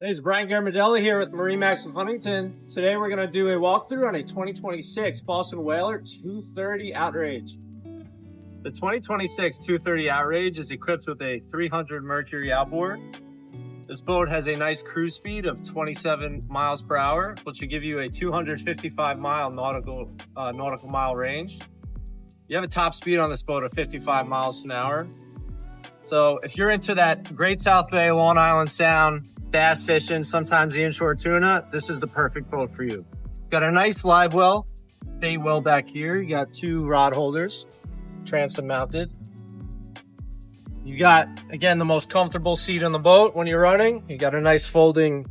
Hey, it's Brian Garmadelli here with MarineMax Huntington. Today we're going to do a walkthrough on a 2026 Boston Whaler 230 Outrage. The 2026 230 Outrage is equipped with a 300 Mercury outboard. This boat has a nice cruise speed of 27 miles per hour, which should give you a 255 mile nautical mile range. You have a top speed on this boat of 55 miles an hour. So if you're into that Great South Bay, Long Island Sound, bass fishing, sometimes the inshore tuna, this is the perfect boat for you. Got a nice live well, bait well back here. You got two rod holders, transom mounted. You got, again, the most comfortable seat in the boat when you're running. You got a nice folding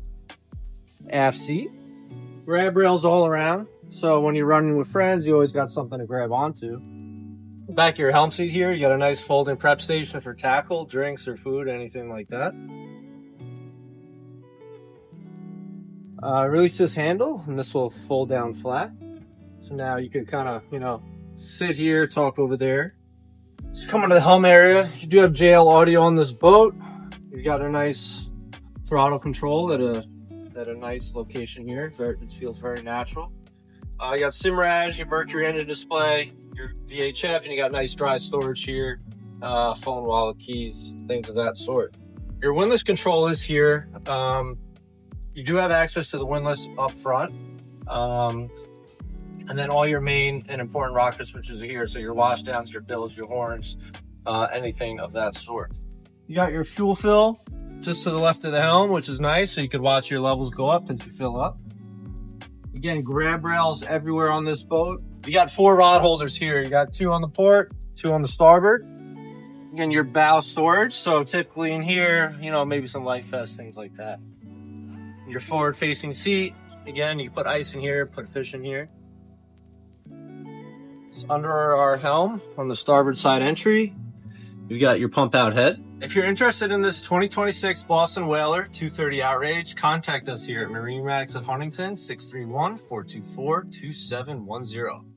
aft seat. Grab rails all around. So when you're running with friends, you always got something to grab onto. Back of your helm seat here, you got a nice folding prep station for tackle, drinks, or food, anything like that. Release this handle, and this will fold down flat. So now you can kind of, sit here, talk over there. So coming to the helm area, you do have JL audio on this boat. You got a nice throttle control at a nice location here. It feels very natural. You got Simrad, your Mercury engine display, your VHF, and you got nice dry storage here, phone, wallet, keys, things of that sort. Your windlass control is here. You do have access to the windlass up front. And then all your main and important rocker switches are here. So your washdowns, your bills, your horns, anything of that sort. You got your fuel fill just to the left of the helm, which is nice. So you could watch your levels go up as you fill up. Again, grab rails everywhere on this boat. You got four rod holders here. You got two on the port, two on the starboard. Again, your bow storage. So typically in here, maybe some life vests, things like that. Your forward facing seat. Again, you can put ice in here, put fish in here. So under our helm on the starboard side entry, you've got your pump out head. If you're interested in this 2026 Boston Whaler 230 Outrage, contact us here at MarineMax of Huntington, 631-424-2710.